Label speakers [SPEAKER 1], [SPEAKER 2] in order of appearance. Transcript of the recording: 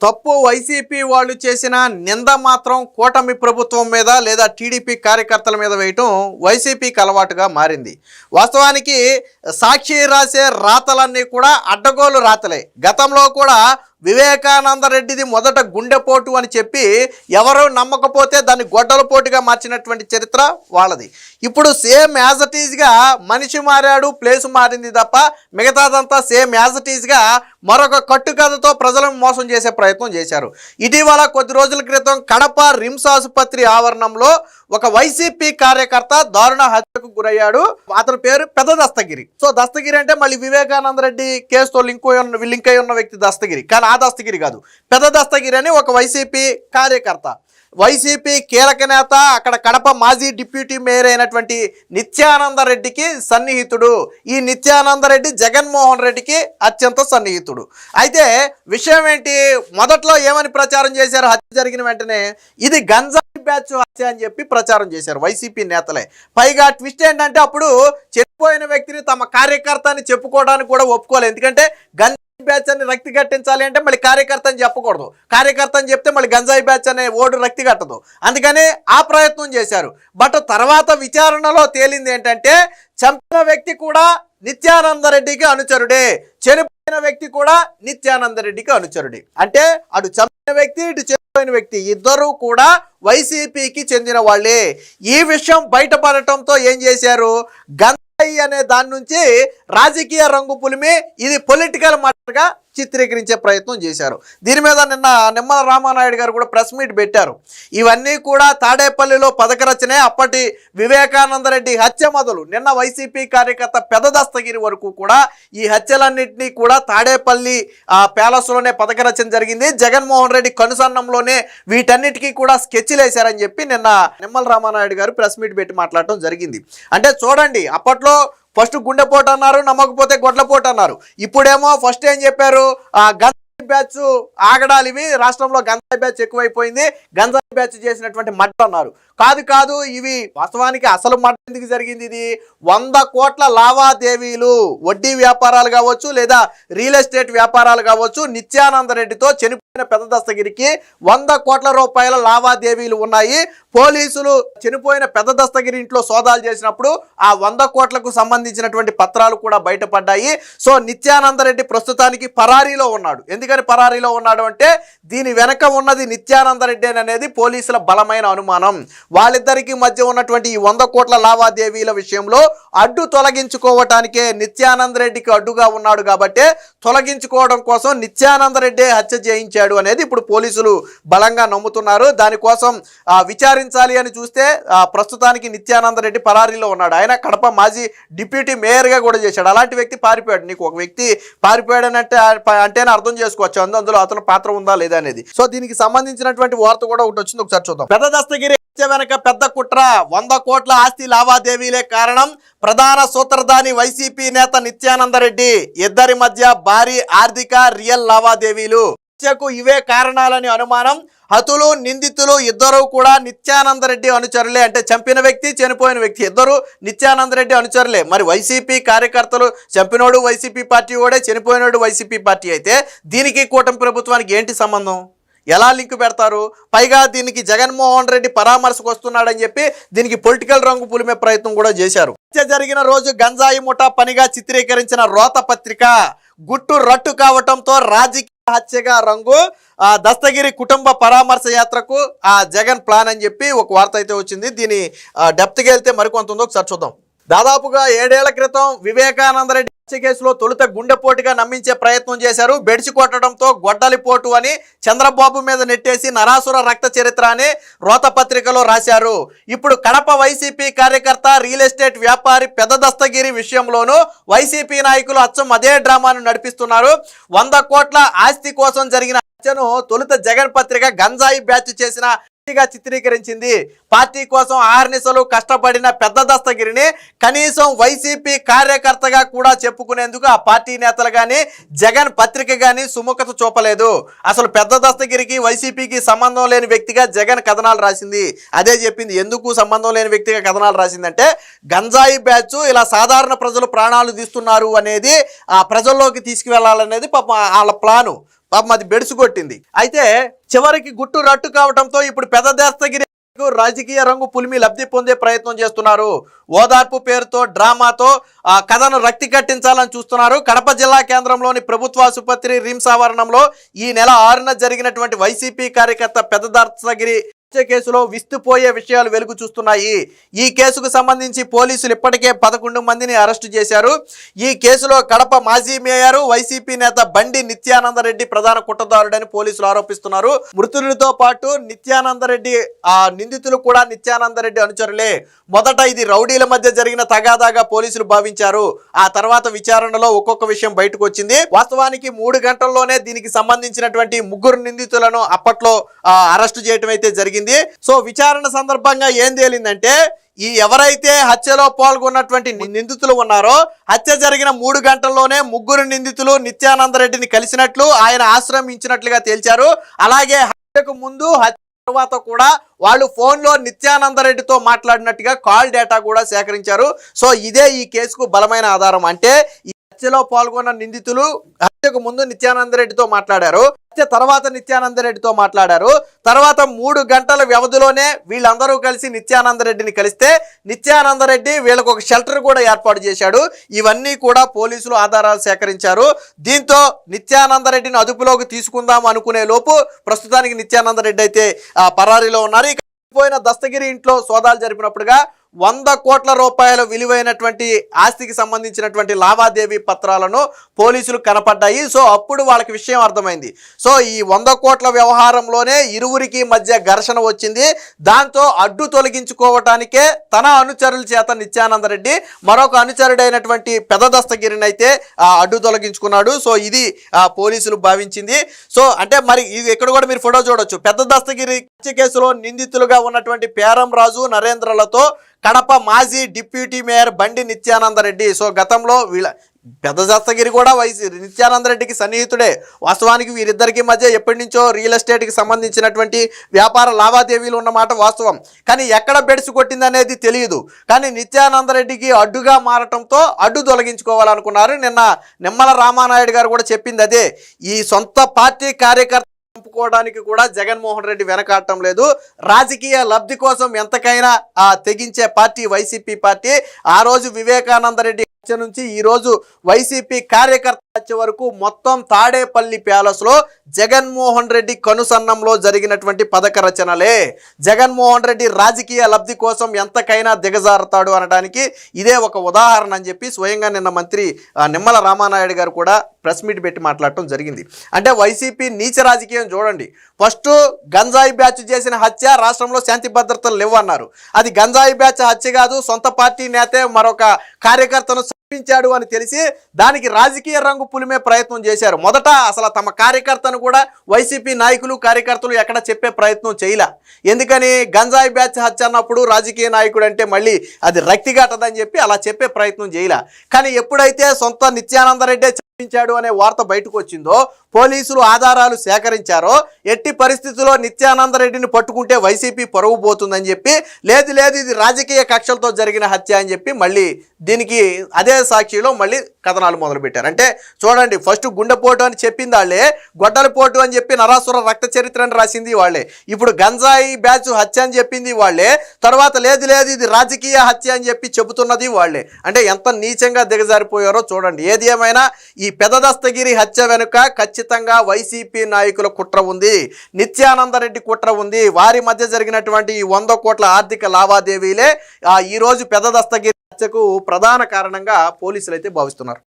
[SPEAKER 1] తప్పు వైసీపీ వాళ్ళు చేసిన నింద మాత్రం కూటమి ప్రభుత్వం మీద లేదా టీడీపీ కార్యకర్తల మీద వేయటం వైసీపీకి అలవాటుగా మారింది. వాస్తవానికి సాక్షి రాసే రాతలన్నీ కూడా అడ్డగోలు రాతలే. గతంలో కూడా వివేకానంద రెడ్డిది మొదట గుండెపోటు అని చెప్పి ఎవరో నమ్మకపోతే దాన్ని గొడ్డలపోటుగా మార్చినటువంటి చరిత్ర వాళ్ళది. ఇప్పుడు సేమ్ యాజ్ ఇట్ ఈజ్గా మనిషి మారాడు, ప్లేస్ మారింది తప్ప మిగతాదంతా సేమ్ యాజ్ ఇట్ ఈజ్గా మరొక కట్టుకథతో ప్రజలను మోసం చేసే ప్రయత్నం చేశారు. ఇటీవల కొద్ది రోజుల క్రితం కడప రిమ్స్ ఆసుపత్రి ఆవరణంలో ఒక వైసీపీ కార్యకర్త దారుణ హత్యకు గురయ్యాడు. అతని పేరు పెద్ద దస్తగిరి. సో దస్తగిరి అంటే మళ్ళీ వివేకానంద రెడ్డి కేసుతో లింక్ అయి ఉన్న వ్యక్తి దస్తగిరి, కానీ ఆ దస్తగిరి కాదు, పెద్ద దస్తగిరి అని ఒక వైసీపీ కార్యకర్త, వైసీపీ కీలక నేత, అక్కడ కడప మాజీ డిప్యూటీ మేయర్ అయినటువంటి నిత్యానంద రెడ్డికి సన్నిహితుడు. ఈ నిత్యానంద రెడ్డి జగన్మోహన్ రెడ్డికి అత్యంత సన్నిహితుడు. అయితే విషయం ఏంటి, మొదట్లో ఏమని ప్రచారం చేశారు, హత్య జరిగిన వెంటనే ఇది గంజాయి బ్యాచ్ హత్య అని చెప్పి ప్రచారం చేశారు వైసీపీ నేతలే. పైగా ట్విస్ట్ ఏంటంటే అప్పుడు చనిపోయిన వ్యక్తిని తమ కార్యకర్త అని చెప్పుకోవడానికి కూడా ఒప్పుకోలేదు. ఎందుకంటే గంజాయి బ్యాచ్ అని రక్తి కట్టించాలి అంటే మళ్ళీ కార్యకర్త అని చెప్పకూడదు, కార్యకర్త అని చెప్తే మళ్ళీ గంజాయి బ్యాచ్ అనే ఓడు రక్తి కట్టదు. అందుకనే ఆ ప్రయత్నం చేశారు. బట్ తర్వాత విచారణలో తేలింది ఏంటంటే చంపిన వ్యక్తి కూడా నిత్యానంద రెడ్డికి అనుచరుడే, చనిపోయిన వ్యక్తి కూడా నిత్యానంద రెడ్డికి అనుచరుడే. అంటే అటు చంపిన వ్యక్తి ఇటు చనిపోయిన వ్యక్తి ఇద్దరు కూడా వైసీపీకి చెందిన వాళ్ళే. ఈ విషయం బయటపడటంతో ఏం చేశారు, గంజాయి అనే దాని నుంచి రాజకీయ రంగు పులిమి ఇది పొలిటికల్ మర్డర్గా చిత్రీకరించే ప్రయత్నం చేశారు. దీని మీద నిన్న నిమ్మల రామానాయుడు గారు కూడా ప్రెస్ మీట్ పెట్టారు. ఇవన్నీ కూడా తాడేపల్లిలో పథకరచనే. అప్పటి వివేకానంద రెడ్డి హత్య మొదలు నిన్న వైసీపీ కార్యకర్త పెద్ద దస్తగిరి వరకు కూడా ఈ హత్యలన్నింటినీ కూడా తాడేపల్లి ప్యాలెస్లోనే పథకరచన జరిగింది. జగన్మోహన్ రెడ్డి కనుసన్నంలోనే వీటన్నిటికీ కూడా స్కెచ్లు వేశారని చెప్పి నిన్న నిమ్మల రామానాయుడు గారు ప్రెస్ మీట్ పెట్టి మాట్లాడటం జరిగింది. అంటే చూడండి, అప్పట్లో ఫస్ట్ గుండెపోటు అన్నారు, నమ్మకపోతే గొడ్లపోటు అన్నారు. ఇప్పుడేమో ఫస్ట్ ఏం చెప్పారు, గంజాయి బ్యాచ్ ఆగడాలు ఇవి, రాష్ట్రంలో గంజాయి బ్యాచ్ ఎక్కువైపోయింది, గంజాయి బ్యాచ్ చేసినటువంటి మర్డర్ అన్నారు. కాదు ఇవి వాస్తవానికి అసలు మర్డర్ ఎందుకు జరిగింది, ఇది 100 కోట్ల లావాదేవీలు, వడ్డీ వ్యాపారాలు కావచ్చు లేదా రియల్ ఎస్టేట్ వ్యాపారాలు కావచ్చు, నిత్యానంద రెడ్డితో చనిపోయిన పెద్ద దస్తగిరికి 100 కోట్ల రూపాయల లావాదేవీలు ఉన్నాయి. పోలీసులు చనిపోయిన పెద్ద దస్తగిరి ఇంట్లో సోదాలు చేసినప్పుడు ఆ 100 కోట్లకు సంబంధించినటువంటి పత్రాలు కూడా బయటపడ్డాయి. సో నిత్యానంద రెడ్డి ప్రస్తుతానికి పరారీలో ఉన్నాడు. ఎందుకని పరారీలో ఉన్నాడు అంటే దీని వెనక ఉన్నది నిత్యానంద రెడ్డి అనేది పోలీసుల బలమైన అనుమానం. వాళ్ళిద్దరికీ మధ్య ఉన్నటువంటి ఈ 100 కోట్ల లావాదేవీల విషయంలో అడ్డు తొలగించుకోవటానికే నిత్యానంద రెడ్డికి అడ్డుగా ఉన్నాడు కాబట్టి తొలగించుకోవడం కోసం నిత్యానంద రెడ్డి హత్య చేయించాడు అనేది ఇప్పుడు పోలీసులు బలంగా నమ్ముతున్నారు. దానికోసం విచారించాలి అని చూస్తే ప్రస్తుతానికి నిత్యానంద రెడ్డి పరారీలో ఉన్నాడు. ఆయన కడప మాజీ డిప్యూటీ మేయర్గా కూడా చేశాడు. అలాంటి వ్యక్తి పారిపోయాడు. నీకు ఒక వ్యక్తి పారిపోయాడనంటే అంటేనే అర్థం చేసుకోవచ్చు అందులో అతను పాత్ర ఉందా లేదా అనేది. సో దీనికి సంబంధించినటువంటి వార్త కూడా ఒకటి వచ్చింది, ఒకసారి చూద్దాం. పెద్ద దస్తగిరి వెనక పెద్ద కుట్ర, 100 కోట్ల ఆస్తి లావాదేవీలే కారణం. ప్రధాన సూత్రధాని వైసీపీ నేత నిత్యానంద రెడ్డి, ఇద్దరి మధ్య భారీ ఆర్థిక రియల్ లావాదేవీలు, హత్యకు ఇవే కారణాలని అనుమానం. హతులు నిందితులు ఇద్దరు కూడా నిత్యానంద రెడ్డి అనుచరులే. అంటే చంపిన వ్యక్తి చనిపోయిన వ్యక్తి ఇద్దరు నిత్యానంద రెడ్డి అనుచరులే. మరి వైసీపీ కార్యకర్తలు, చంపినోడు వైసీపీ పార్టీ వాడే, చనిపోయినోడు వైసీపీ పార్టీ అయితే దీనికి కూటమి ప్రభుత్వానికి ఏంటి సంబంధం, ఎలా లింక్ పెడతారు? పైగా దీనికి జగన్మోహన్ రెడ్డి పరామర్శకు వస్తున్నాడని చెప్పి దీనికి పొలిటికల్ రంగు పులిమే ప్రయత్నం కూడా చేశారు. హత్య జరిగిన రోజు గంజాయి ముఠా పనిగా చిత్రీకరించిన రోత పత్రిక గుట్టు రట్టు కావటంతో రాజకీయ హత్యగా రంగు. దస్తగిరి కుటుంబ పరామర్శ యాత్రకు జగన్ ప్లాన్ అని చెప్పి ఒక వార్త అయితే వచ్చింది. దీని డెప్త్కి వెళ్తే మరికొంత ఉందో ఒకసారి చూద్దాం. దాదాపుగా 7 ఏళ్ల క్రితం వివేకానంద రెడ్డి హత్య కేసులో తొలుత గుండెపోటుగా నమ్మించే ప్రయత్నం చేశారు. బెడిచి కొట్టడంతో గొడ్డలిపోటు అని చంద్రబాబు మీద నెట్టేసి నరాసుర రక్త చరిత్ర అని రోత పత్రికలో రాశారు. ఇప్పుడు కడప వైసీపీ కార్యకర్త, రియల్ ఎస్టేట్ వ్యాపారి పెద్ద దస్తగిరి విషయంలోనూ వైసీపీ నాయకులు అచ్చం అదే డ్రామాను నడిపిస్తున్నారు. 100 కోట్ల ఆస్తి కోసం జరిగిన హత్యను తొలుత జగన్ పత్రిక గంజాయి బ్యాచ్ చేసిన చిత్రీకరించింది. పార్టీ కోసం ఆర్నిసలు కష్టపడిన పెద్ద దస్తగిరిని కనీసం వైసీపీ కార్యకర్తగా కూడా చెప్పుకునేందుకు ఆ పార్టీ నేతలు కానీ జగన్ పత్రిక కానీ సుముఖత చూపలేదు. అసలు పెద్ద దస్తగిరికి వైసీపీకి సంబంధం లేని వ్యక్తిగా జగన్ కథనాలు రాసింది. అదే చెప్పింది, ఎందుకు సంబంధం లేని వ్యక్తిగా కథనాలు రాసిందంటే గంజాయి బ్యాచ్ ఇలా సాధారణ ప్రజలు ప్రాణాలు తీస్తున్నారు అనేది ఆ ప్రజల్లోకి తీసుకువెళ్లాలనేది పాపం వాళ్ళ ప్లాను. పాపం అది బెడుసు కొట్టింది. అయితే చివరికి గుట్టు రట్టు కావడంతో ఇప్పుడు పెద్ద దస్తగిరి రాజకీయ రంగు పులిమి లబ్ధి పొందే ప్రయత్నం చేస్తున్నారు. ఓదార్పు పేరుతో డ్రామాతో కథను రక్తి కట్టించాలని చూస్తున్నారు. కడప జిల్లా కేంద్రంలోని ప్రభుత్వ ఆసుపత్రి రిమ్స్ ఆవరణంలో ఈ నెల 6న జరిగినటువంటి వైసీపీ కార్యకర్త పెద్ద దస్తగిరి కేసులో విస్తుపోయే విషయాలు వెలుగు చూస్తున్నాయి. ఈ కేసుకు సంబంధించి పోలీసులు ఇప్పటికే 11 మందిని అరెస్టు చేశారు. ఈ కేసులో కడప మాజీ మేయర్ వైసీపీ నేత బండి నిత్యానందరెడ్డి ప్రధాన కుట్రదారుడని పోలీసులు ఆరోపిస్తున్నారు. మృతుడితో పాటు నిత్యానందరెడ్డి నిందితులు కూడా నిత్యానందరెడ్డి అనుచరులే. మొదట ఇది రౌడీల మధ్య జరిగిన తగాదాగా పోలీసులు భావించారు. ఆ తర్వాత విచారణలో ఒక్కొక్క విషయం బయటకు వచ్చింది. వాస్తవానికి 3 గంటల్లోనే దీనికి సంబంధించినటువంటి 3 నిందితులను అప్పట్లో అరెస్టు చేయడం అయితే జరిగింది. సో విచారణ సందర్భంగా ఏం తేలిందంటే ఈ ఎవరైతే హత్యలో పాల్గొన్నటువంటి నిందితులు ఉన్నారో హత్య జరిగిన 3 గంటల్లోనే 3 నిందితులు నిత్యానందరెడ్డిని కలిసినట్లు ఆయన ఆశ్రమించినట్లుగా తేల్చారు. అలాగే హత్యకు ముందు హత్య తర్వాత కూడా వాళ్ళు ఫోన్లో నిత్యానందరెడ్డితో మాట్లాడినట్టుగా కాల్ డేటా కూడా సేకరించారు. సో ఇదే ఈ కేసుకు బలమైన ఆధారం. అంటే ఈ హత్యలో పాల్గొన్న నిందితులు హత్యకు ముందు నిత్యానందరెడ్డితో మాట్లాడారు, హత్య తర్వాత నిత్యానందరెడ్డితో మాట్లాడారు. తర్వాత 3 గంటల వ్యవధిలోనే వీళ్ళందరూ కలిసి నిత్యానందరెడ్డిని కలిస్తే నిత్యానందరెడ్డి వీళ్ళకు ఒక షెల్టర్ కూడా ఏర్పాటు చేశాడు. ఇవన్నీ కూడా పోలీసులు ఆధారాలు సేకరించారు. దీంతో నిత్యానందరెడ్డిని అదుపులోకి తీసుకుందాం అనుకునే లోపు ప్రస్తుతానికి నిత్యానందరెడ్డి అయితే పరారీలో ఉన్నారు. ఇక పోయిన దస్తగిరి ఇంట్లో సోదాలు జరిపినప్పుడుగా 100 కోట్ల రూపాయల విలువైనటువంటి ఆస్తికి సంబంధించినటువంటి లావాదేవీ పత్రాలను పోలీసులు కనపడ్డాయి. సో అప్పుడు వాళ్ళకి విషయం అర్థమైంది. సో ఈ 100 కోట్ల వ్యవహారంలోనే ఇరువురికి మధ్య ఘర్షణ వచ్చింది. దాంతో అడ్డు తొలగించుకోవటానికే తన అనుచరుల చేత నిత్యానందరెడ్డి మరొక అనుచరుడైనటువంటి పెద్ద దస్తగిరిని అయితే అడ్డు తొలగించుకున్నాడు. సో ఇది పోలీసులు భావించింది. సో అంటే మరి ఇది ఇక్కడ కూడా మీరు ఫోటో చూడొచ్చు. పెద్ద దస్తగిరి కేసులో నిందితులుగా ఉన్నటువంటి పేరం రాజు నరేంద్రలతో కడప మాజీ డిప్యూటీ మేయర్ బండి నిత్యానందరెడ్డి. సో గతంలో వీళ్ళ పెద్ద దస్తగిరి కూడా నిత్యానందరెడ్డికి సన్నిహితుడే. వాస్తవానికి వీరిద్దరికి మధ్య ఎప్పటి నుంచో రియల్ ఎస్టేట్కి సంబంధించినటువంటి వ్యాపార లావాదేవీలు ఉన్నమాట వాస్తవం. కానీ ఎక్కడ బెడిసి కొట్టింది అనేది తెలియదు. కానీ నిత్యానందరెడ్డికి అడ్డుగా మారటంతో అడ్డు తొలగించుకోవాలనుకున్నారు. నిన్న నిమ్మల రామానాయుడు గారు కూడా చెప్పింది అదే. ఈ సొంత పార్టీ కార్యకర్త చంపుకోవడానికి కూడా జగన్మోహన్ రెడ్డి వెనకాడటం లేదు. రాజకీయ లబ్ధి కోసం ఎంతకైనా తెగించే పార్టీ వైసీపీ పార్టీ. ఆ రోజు వివేకానందరెడ్డి హత్య నుంచి ఈ రోజు వైసీపీ కార్యకర్త హత్య వరకు మొత్తం తాడేపల్లి ప్యాలెస్లో జగన్మోహన్ రెడ్డి కనుసన్నంలో జరిగినటువంటి పథక రచనలే. జగన్మోహన్ రెడ్డి రాజకీయ లబ్ధి కోసం ఎంతకైనా దిగజారుతాడు అనడానికి ఇదే ఒక ఉదాహరణ అని చెప్పి స్వయంగా నిన్న మంత్రి నిమ్మల రామానాయుడు గారు కూడా ప్రెస్ మీట్ పెట్టి మాట్లాడటం జరిగింది. అంటే వైసీపీ నీచ రాజకీయం చూడండి. ఫస్ట్ గంజాయి బ్యాచ్ చేసిన హత్య రాష్ట్రంలో శాంతి భద్రతలు లేవు అన్నారు. అది గంజాయి బ్యాచ్ హత్య కాదు, సొంత పార్టీ నేతే మరొక కార్యకర్తను చంపించాడు అని తెలిసి దానికి రాజకీయ రంగు పులిమే ప్రయత్నం చేశారు. మొదట అసలు తమ కార్యకర్తను కూడా వైసీపీ నాయకులు కార్యకర్తలు ఎక్కడ చెప్పే ప్రయత్నం చేయలే. ఎందుకని గంజాయి బ్యాచ్ హత్య అన్నప్పుడు రాజకీయ నాయకుడు అంటే మళ్ళీ అది రక్తిఘాటదని చెప్పి అలా చెప్పే ప్రయత్నం చేయలే. కానీ ఎప్పుడైతే సొంత నిత్యానందరెడ్డి చంపించాడు అనే వార్త బయటకు వచ్చిందో, పోలీసులు ఆధారాలు సేకరించారో, ఎట్టి పరిస్థితుల్లో నిత్యానందరెడ్డిని పట్టుకుంటే వైసీపీ పరువు పోతుందని చెప్పి లేదు ఇది రాజకీయ కక్షలతో జరిగిన హత్య అని చెప్పి మళ్ళీ దీనికి అదే సాక్షిలో మళ్ళీ కథనాలు మొదలుపెట్టారు. అంటే చూడండి, ఫస్ట్ గుండెపోటు అని చెప్పింది వాళ్ళే, గొడ్డలిపోటు అని చెప్పి నరాసుర రక్త చరిత్రని రాసింది వాళ్ళే, ఇప్పుడు గంజాయి బ్యాచ్ హత్య అని చెప్పింది వాళ్ళే, తర్వాత లేదు ఇది రాజకీయ హత్య అని చెప్పి చెబుతున్నది వాళ్ళే. అంటే ఎంత నీచంగా దిగజారిపోయారో చూడండి. ఏది ఏమైనా ఈ పెద్ద దస్తగిరి హత్య వెనుక ఖచ్చితంగా వైసీపీ నాయకుల కుట్ర ఉంది, నిత్యానందరెడ్డి కుట్ర ఉంది. వారి మధ్య జరిగినటువంటి ఈ 100 కోట్ల ఆర్థిక లావాదేవీలే ఈరోజు పెద్ద దస్తగిరి హత్యకు ప్రధాన కారణంగా పోలీసులు అయితే భావిస్తున్నారు.